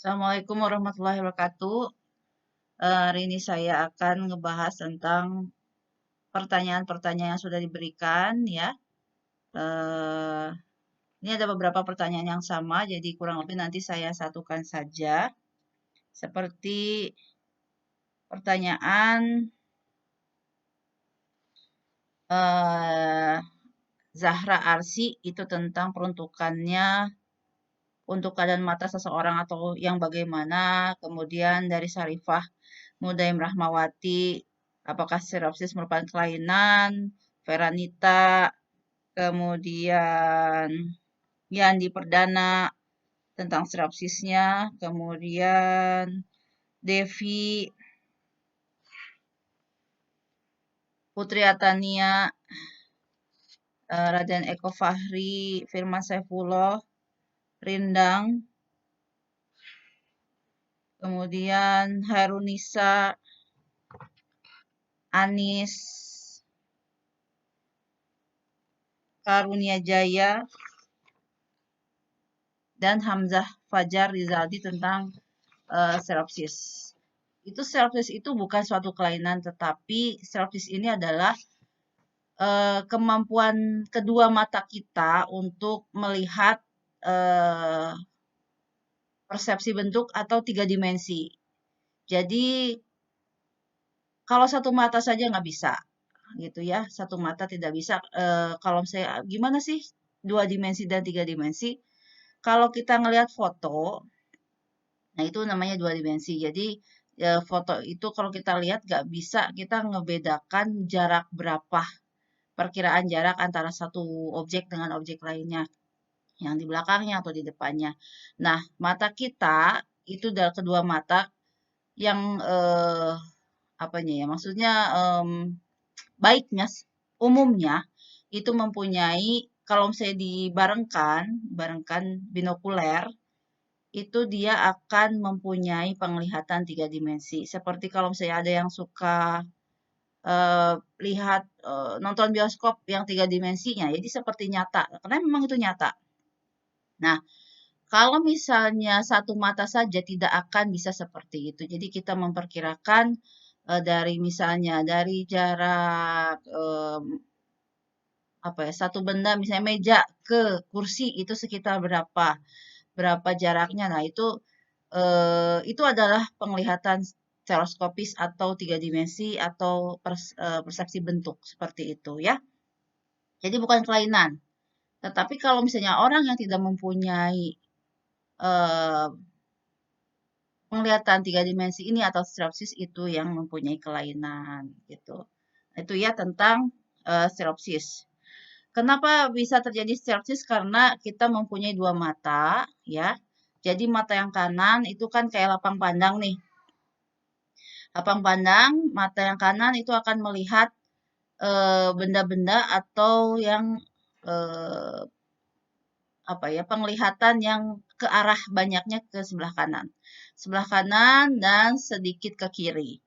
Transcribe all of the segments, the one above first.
Assalamualaikum warahmatullahi wabarakatuh. Hari ini saya akan ngebahas tentang pertanyaan-pertanyaan yang sudah diberikan ya. Eh, ini ada beberapa pertanyaan yang sama, jadi kurang lebih nanti saya satukan saja. Seperti pertanyaan eh, Zahra Arsi itu tentang peruntukannya untuk keadaan mata seseorang atau yang bagaimana. Kemudian dari Sarifah Mudaim Rahmawati, apakah sinopsis merupakan kelainan? Veranita, kemudian Yandi Perdana tentang sinopsisnya, kemudian Devi, Putri Atania, Raden Eko Fahri, Firman Saifullah, Rindang, kemudian Hairunisa, Anis, Karunia Jaya, dan Hamzah Fajar Rizaldi tentang sinopsis. Sinopsis itu bukan suatu kelainan, tetapi sinopsis ini adalah kemampuan kedua mata kita untuk melihat persepsi bentuk atau tiga dimensi. Jadi kalau satu mata saja nggak bisa, gitu ya. Satu mata tidak bisa. Kalau saya gimana sih dua dimensi dan tiga dimensi? Kalau kita ngelihat foto, nah itu namanya dua dimensi. Jadi foto itu kalau kita lihat nggak bisa kita ngebedakan jarak berapa, perkiraan jarak antara satu objek dengan objek lainnya, yang di belakangnya atau di depannya. Nah, mata kita itu adalah kedua mata yang apanya ya? Maksudnya baiknya umumnya itu mempunyai kalau misalnya barengkan binokuler itu dia akan mempunyai penglihatan tiga dimensi. Seperti kalau misalnya ada yang suka eh, lihat nonton bioskop yang tiga dimensinya, jadi seperti nyata, karena memang itu nyata. Nah, kalau misalnya satu mata saja tidak akan bisa seperti itu. Jadi kita memperkirakan dari misalnya dari jarak apa ya satu benda misalnya meja ke kursi itu sekitar berapa berapa jaraknya. Nah, itu adalah penglihatan stereoskopis atau tiga dimensi atau persepsi bentuk seperti itu ya. Jadi bukan kelainan. Tetapi kalau misalnya orang yang tidak mempunyai eh, penglihatan tiga dimensi ini atau stereopsis itu yang mempunyai kelainan gitu. Itu ya tentang stereopsis. Kenapa bisa terjadi stereopsis? Karena kita mempunyai dua mata ya. Jadi mata yang kanan itu kan kayak lapang pandang nih. Lapang pandang, mata yang kanan itu akan melihat benda-benda atau yang eh, apa ya penglihatan yang ke arah banyaknya ke sebelah kanan dan sedikit ke kiri.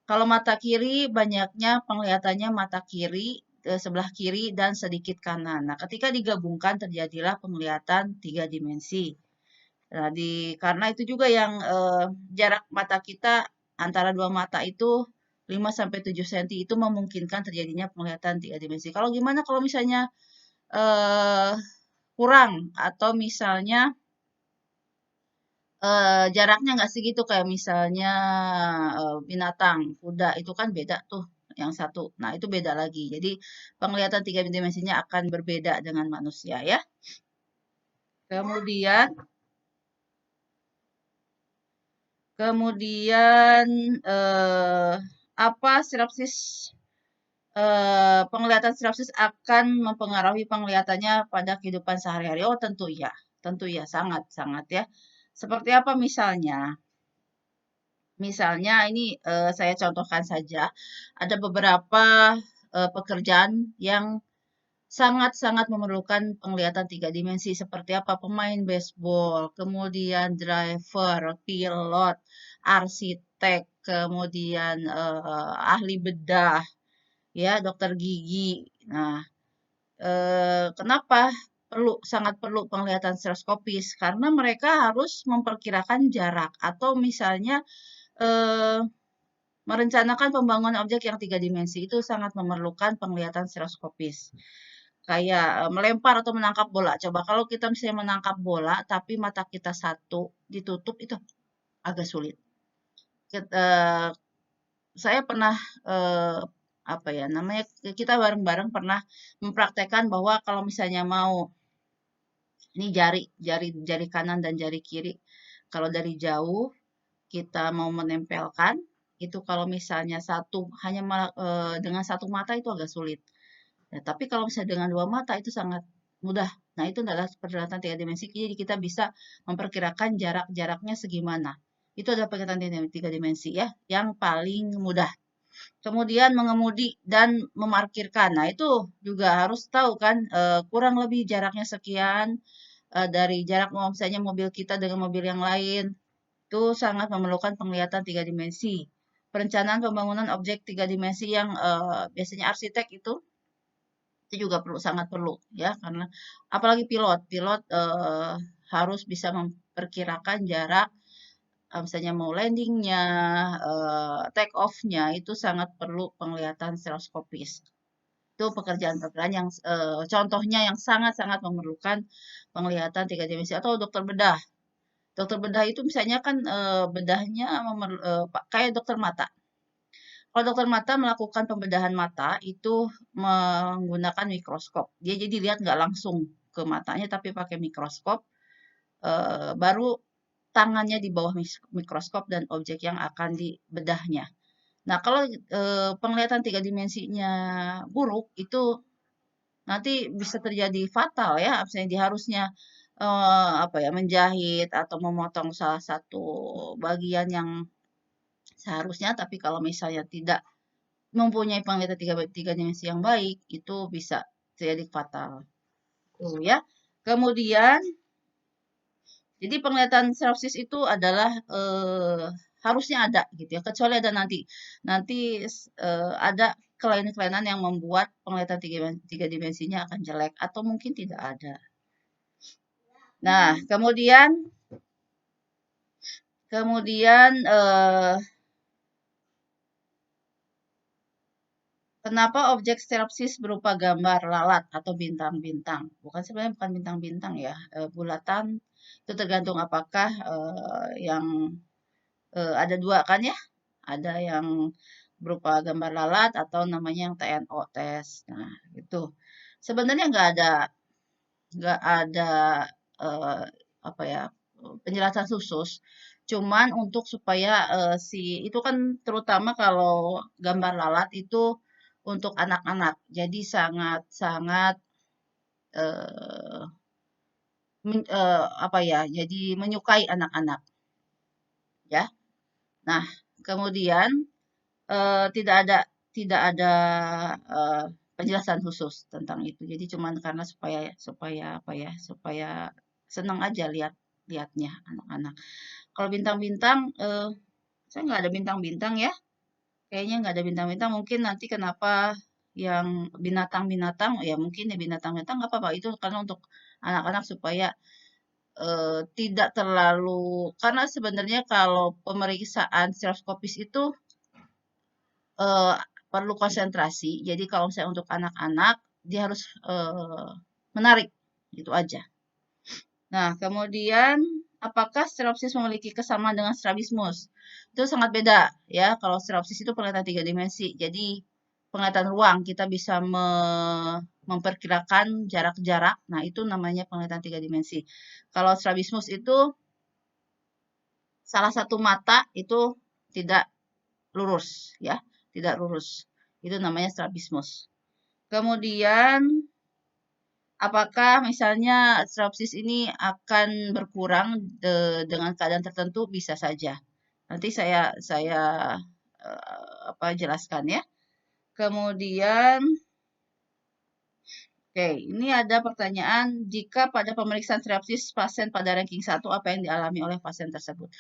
Kalau mata kiri banyaknya penglihatannya mata kiri sebelah kiri dan sedikit kanan. Nah, ketika digabungkan terjadilah penglihatan tiga dimensi. Nah, karena itu juga yang jarak mata kita antara dua mata itu 5 sampai 7 cm itu memungkinkan terjadinya penglihatan tiga dimensi. Kalau gimana kalau misalnya eh, kurang atau misalnya jaraknya nggak segitu kayak misalnya binatang, kuda itu kan beda tuh yang satu. Nah, itu beda lagi. Jadi penglihatan tiga dimensinya akan berbeda dengan manusia ya. Kemudian kemudian eh, apa sinopsis penglihatan sinopsis akan mempengaruhi penglihatannya pada kehidupan sehari-hari? Oh, tentu ya, sangat sangat ya. Seperti apa misalnya? Misalnya ini saya contohkan saja, ada beberapa pekerjaan yang sangat-sangat memerlukan penglihatan tiga dimensi seperti apa pemain baseball, kemudian driver, pilot, arsitek, kemudian ahli bedah, ya dokter gigi. Nah, kenapa? sangat perlu penglihatan stereoskopis karena mereka harus memperkirakan jarak atau misalnya eh, merencanakan pembangunan objek yang tiga dimensi itu sangat memerlukan penglihatan stereoskopis. Kayak melempar atau menangkap bola. Coba kalau kita misalnya menangkap bola, tapi mata kita satu ditutup itu agak sulit. Saya pernah apa ya namanya kita bareng-bareng pernah mempraktekkan bahwa kalau misalnya mau ini jari kanan dan jari kiri, kalau dari jauh kita mau menempelkan, itu kalau misalnya dengan satu mata itu agak sulit. Nah, tapi kalau misalnya dengan dua mata itu sangat mudah. Nah, itu adalah penglihatan tiga dimensi. Jadi kita bisa memperkirakan jaraknya segimana. Itu adalah penglihatan tiga dimensi ya, yang paling mudah. Kemudian mengemudi dan memarkirkan. Nah, itu juga harus tahu kan, kurang lebih jaraknya sekian, dari jarak misalnya mobil kita dengan mobil yang lain, itu sangat memerlukan penglihatan tiga dimensi. Perencanaan pembangunan objek tiga dimensi yang biasanya arsitek itu juga sangat perlu ya karena apalagi pilot harus bisa memperkirakan jarak misalnya mau landingnya, take off-nya itu sangat perlu penglihatan stereoskopis. Itu pekerjaan-pekerjaan yang contohnya yang sangat-sangat memerlukan penglihatan tiga dimensi atau dokter bedah. Dokter bedah itu misalnya kan bedahnya kayak dokter mata. Kalau dokter mata melakukan pembedahan mata itu menggunakan mikroskop. Dia jadi lihat nggak langsung ke matanya tapi pakai mikroskop. Baru tangannya di bawah mikroskop dan objek yang akan dibedahnya. Nah, kalau penglihatan tiga dimensinya buruk, itu nanti bisa terjadi fatal ya. Misalnya dia harusnya apa ya menjahit atau memotong salah satu bagian yang seharusnya, tapi kalau misalnya tidak mempunyai penglihatan tiga dimensi yang baik, itu bisa terjadi fatal. Tuh ya. Kemudian jadi penglihatan sinopsis itu adalah harusnya ada gitu ya, kecuali ada nanti ada kelainan-kelainan yang membuat penglihatan tiga dimensinya akan jelek atau mungkin tidak ada. Nah, kemudian kenapa objek stereoskopis berupa gambar lalat atau bintang-bintang? Sebenarnya bukan bintang-bintang ya, bulatan itu tergantung apakah yang ada dua kan ya, ada yang berupa gambar lalat atau namanya yang TNO tes. Nah, itu sebenarnya nggak ada eh, apa ya penjelasan khusus. Cuman untuk supaya itu kan terutama kalau gambar lalat itu untuk anak-anak. Jadi sangat sangat eh, apa ya? Jadi menyukai anak-anak ya. Nah, kemudian tidak ada eh, penjelasan khusus tentang itu. Jadi cuman karena supaya supaya apa ya? Supaya senang aja lihatnya anak-anak. Kalau bintang-bintang, saya nggak ada bintang-bintang ya. Kayaknya nggak ada bintang-bintang. Mungkin nanti kenapa yang binatang-binatang, ya mungkin ya binatang-binatang nggak apa-apa. Itu karena untuk anak-anak supaya tidak terlalu, karena sebenarnya kalau pemeriksaan stereoskopis itu eee, perlu konsentrasi. Jadi kalau misalnya untuk anak-anak, dia harus, menarik, gitu aja. Nah, kemudian apakah stereopsis memiliki kesamaan dengan strabismus? Itu sangat beda ya. Kalau stereopsis itu penglihatan tiga dimensi. Jadi penglihatan ruang kita bisa memperkirakan jarak-jarak. Nah, itu namanya penglihatan tiga dimensi. Kalau strabismus itu salah satu mata itu tidak lurus ya, tidak lurus. Itu namanya strabismus. Kemudian apakah misalnya stropsis ini akan berkurang dengan keadaan tertentu? Bisa saja. Nanti saya jelaskan ya. Kemudian, oke, ini ada pertanyaan, jika pada pemeriksaan stropsis pasien pada ranking 1, apa yang dialami oleh pasien tersebut?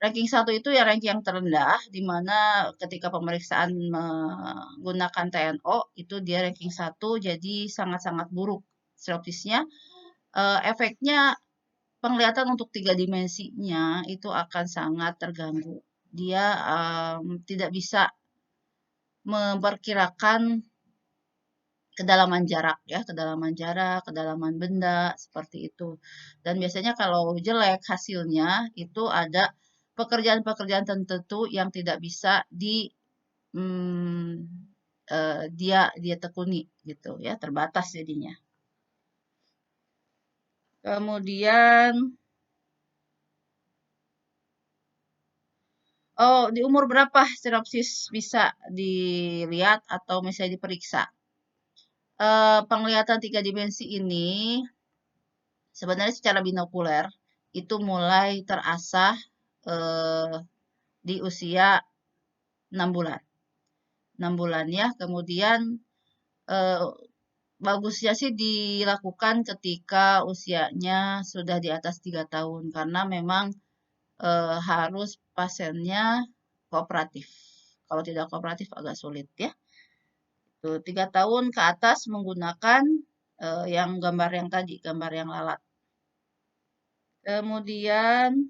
Ranking 1 itu ya ranking yang terendah, di mana ketika pemeriksaan menggunakan TNO, itu dia ranking 1, jadi sangat-sangat buruk stereoptisnya, efeknya penglihatan untuk 3 dimensinya itu akan sangat terganggu. Dia tidak bisa memperkirakan kedalaman jarak ya, kedalaman benda seperti itu. Dan biasanya kalau jelek hasilnya itu ada pekerjaan-pekerjaan tertentu yang tidak bisa hmm, dia tekuni gitu ya, terbatas jadinya. Kemudian di umur berapa stereopsis bisa dilihat atau misalnya diperiksa? Penglihatan 3 dimensi ini sebenarnya secara binokuler itu mulai terasah di usia 6 bulan. 6 bulan ya, kemudian bagusnya sih dilakukan ketika usianya sudah di atas 3 tahun, karena memang harus pasiennya kooperatif. Kalau tidak kooperatif agak sulit ya. Tuh, 3 tahun ke atas menggunakan yang gambar yang tadi, gambar yang lalat. Kemudian,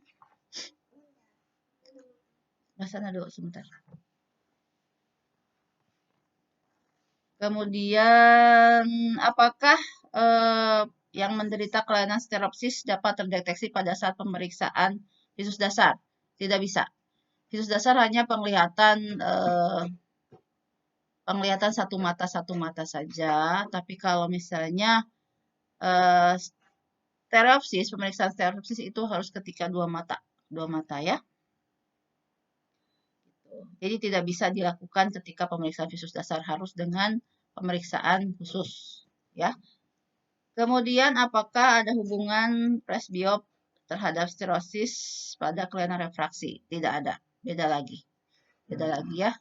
sana dulu sebentar. Kemudian, apakah yang menderita kelainan stereopsis dapat terdeteksi pada saat pemeriksaan visus dasar? Tidak bisa. Visus dasar hanya penglihatan satu mata saja. Tapi kalau misalnya stereopsis, pemeriksaan stereopsis itu harus ketika dua mata ya. Jadi tidak bisa dilakukan ketika pemeriksaan visus dasar, harus dengan pemeriksaan khusus ya. Kemudian apakah ada hubungan presbiop terhadap stereosis pada kelainan refraksi? Tidak ada. Beda lagi ya.